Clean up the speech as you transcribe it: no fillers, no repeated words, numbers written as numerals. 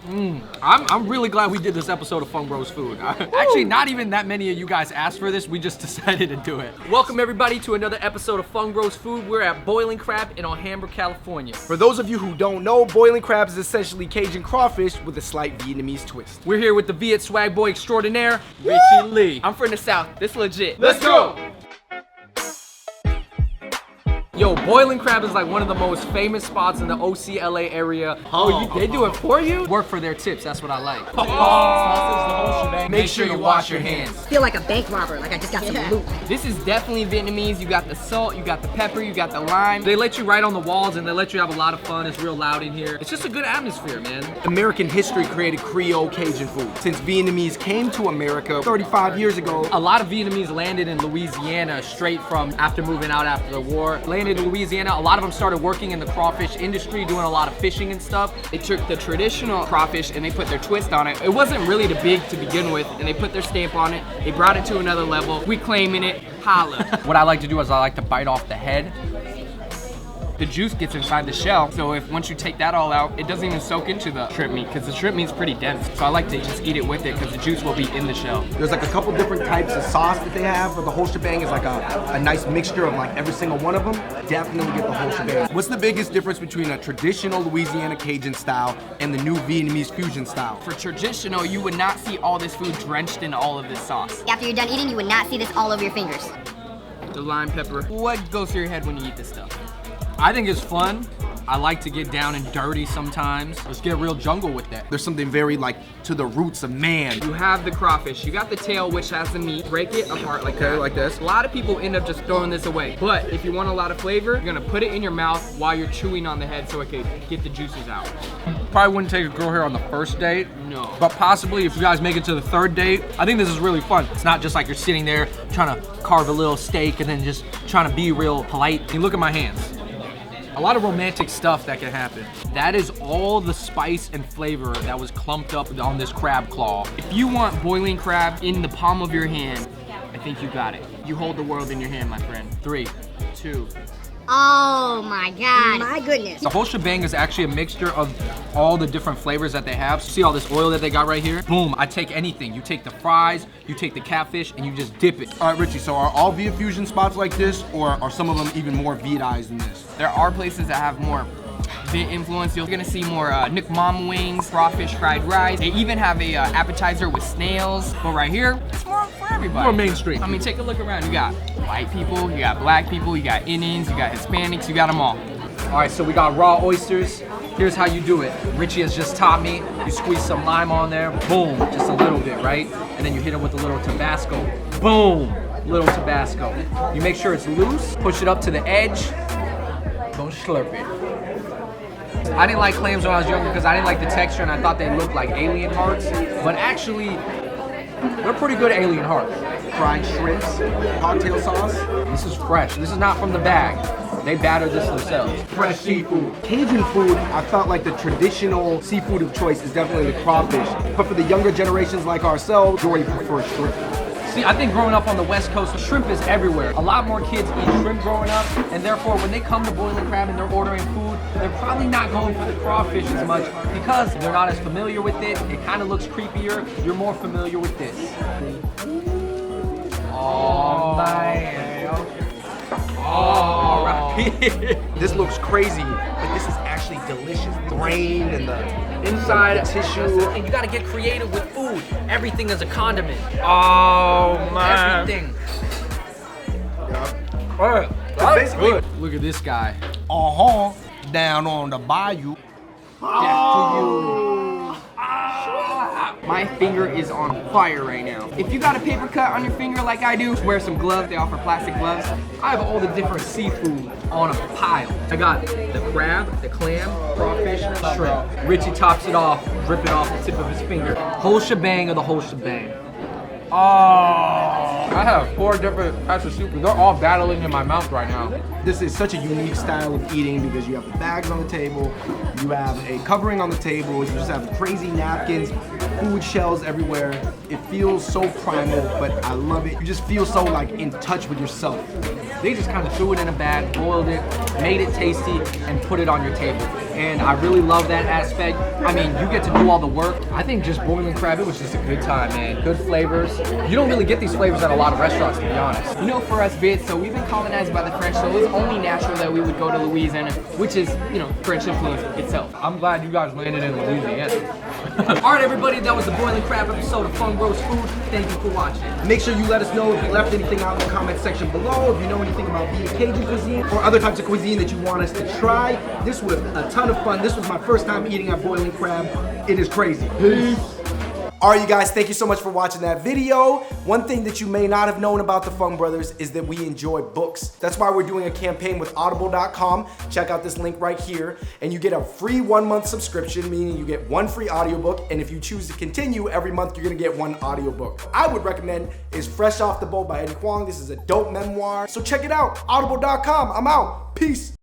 I'm really glad we did this episode of Fung Bros Food. Actually, not even that many of you guys asked for this. We just decided to do it. Welcome everybody to another episode of Fung Bros Food. We're at Boiling Crab in Alhambra, California. For those of you who don't know, boiling crab is essentially Cajun crawfish with a slight Vietnamese twist. We're here with the Viet swag boy extraordinaire, Richie Lee. I'm from the South. This legit. Let's go! Yo, Boiling Crab is like one of the most famous spots in the OC-LA area. They do it for you? Work for their tips, that's what I like. Make sure you wash your hands. Feel like a bank robber, like I just got some loot. This is definitely Vietnamese. You got the salt, you got the pepper, you got the lime. They let you write on the walls and they let you have a lot of fun. It's real loud in here. It's just a good atmosphere, man. American history created Creole Cajun food. Since Vietnamese came to America 35 years ago, A lot of Vietnamese landed in Louisiana straight from after moving out after the war. Landed in Louisiana, a lot of them started working in the crawfish industry, doing a lot of fishing and stuff. They took the traditional crawfish and they put their twist on it. It wasn't really the big to begin with, and they put their stamp on it. They brought it to another level. We claiming it. Holla. What I like to do is I like to bite off the head. The juice gets inside the shell, so if once you take that all out, it doesn't even soak into the shrimp meat because the shrimp meat's pretty dense. So I like to just eat it with it because the juice will be in the shell. there's like a couple different types of sauce that they have, but the whole shebang is like a nice mixture of like every single one of them. Definitely get the whole shebang. What's the biggest difference between a traditional Louisiana Cajun style and the new Vietnamese fusion style? For traditional, you would not see all this food drenched in all of this sauce. After you're done eating, you would not see this all over your fingers. The lime pepper. What goes through your head when you eat this stuff? I think it's fun. I like to get down and dirty sometimes. Let's get real jungle with that. There's something very like to the roots of man. You have the crawfish. You got the tail, which has the meat. Break it apart like that. Like this. A lot of people end up just throwing this away. But if you want a lot of flavor, you're gonna put it in your mouth while you're chewing on the head so it can get the juices out. Probably wouldn't take a girl here on the first date. No. But possibly if you guys make it to the third date, I think this is really fun. It's not just like you're sitting there trying to carve a little steak and then just trying to be real polite. You look at my hands. A lot of romantic stuff that can happen. That is all the spice and flavor that was clumped up on this crab claw. If you want boiling crab in the palm of your hand, I think you got it. You hold the world in your hand, my friend. 3, 2. Oh my God. My goodness. The whole shebang is actually a mixture of all the different flavors that they have. See all this oil that they got right here? Boom, I take anything. You take the fries, you take the catfish, and you just dip it. All right, Richie, so are all Viet fusion spots like this, or are some of them even more Vietized than this? There are places that have more Viet influence. You're gonna see more Nick Mom wings, crawfish fried rice. They even have a appetizer with snails. But right here, it's more for everybody. More mainstream. I mean, take a look around. You got white people, you got black people, you got Indians, you got Hispanics, you got them all. All right, so we got raw oysters. Here's how you do it. Richie has just taught me. You squeeze some lime on there. Boom, just a little bit, right? And then you hit it with a little Tabasco. Boom, little Tabasco. You make sure it's loose. Push it up to the edge. Don't slurp it. I didn't like clams when I was younger because I didn't like the texture and I thought they looked like alien hearts. But actually, they're pretty good alien hearts. Fried shrimps, cocktail sauce. This is fresh. This is not from the bag. They battered this themselves. Fresh seafood. Cajun food, I felt like the traditional seafood of choice is definitely the crawfish. But for the younger generations like ourselves, Jory prefers shrimp. See, I think growing up on the West Coast, shrimp is everywhere. A lot more kids eat shrimp growing up, and therefore when they come to Boiling Crab and they're ordering food, they're probably not going for the crawfish as much because they're not as familiar with it. It kind of looks creepier. You're more familiar with this. Oh, man. All right. This looks crazy, but this is actually delicious. Grained and the inside tissue. And you gotta get creative with food. Everything is a condiment. Oh man. Everything. Yeah. All right. Basically, Look at this guy. down on the bayou. My finger is on fire right now. If you got a paper cut on your finger like I do, wear some gloves. They offer plastic gloves. I have all the different seafood on a pile. I got the crab, the clam, crawfish, shrimp. Richie tops it off, dripping off the tip of his finger. Whole shebang of the whole shebang. Oh, I have 4 different types of seafood. They're all battling in my mouth right now. This is such a unique style of eating because you have the bags on the table, you have a covering on the table, you just have crazy napkins, food shells everywhere. It feels so primal, but I love it. You just feel so like in touch with yourself. They just kind of threw it in a bag, boiled it, made it tasty, and put it on your table. and I really love that aspect. I mean, you get to do all the work. I think just boiling crab, it was just a good time, man. Good flavors. You don't really get these flavors at a lot of restaurants, to be honest. You know, for us Vits, so we've been colonized by the French, so it was only natural that we would go to Louisiana, which is, you know, French influence itself. I'm glad you guys landed in Louisiana. All right, everybody, that was the boiling crab episode of Fung Bros Food. Thank you for watching. Make sure you let us know if you left anything out in the comment section below, if you know anything about Vietnamese Cajun cuisine or other types of cuisine that you want us to try. This was a ton of fun. This was my first time eating at boiling crab. It is crazy. Peace. All right, you guys, thank you so much for watching that video. One thing that you may not have known about the Fung Brothers is that we enjoy books. That's why we're doing a campaign with audible.com. Check out this link right here, and you get a free 1-month subscription, meaning you get 1 free audiobook, and if you choose to continue, every month you're gonna get 1 audiobook. I would recommend is Fresh Off the Boat by Eddie Huang. This is a dope memoir, so check it out, audible.com. I'm out. Peace.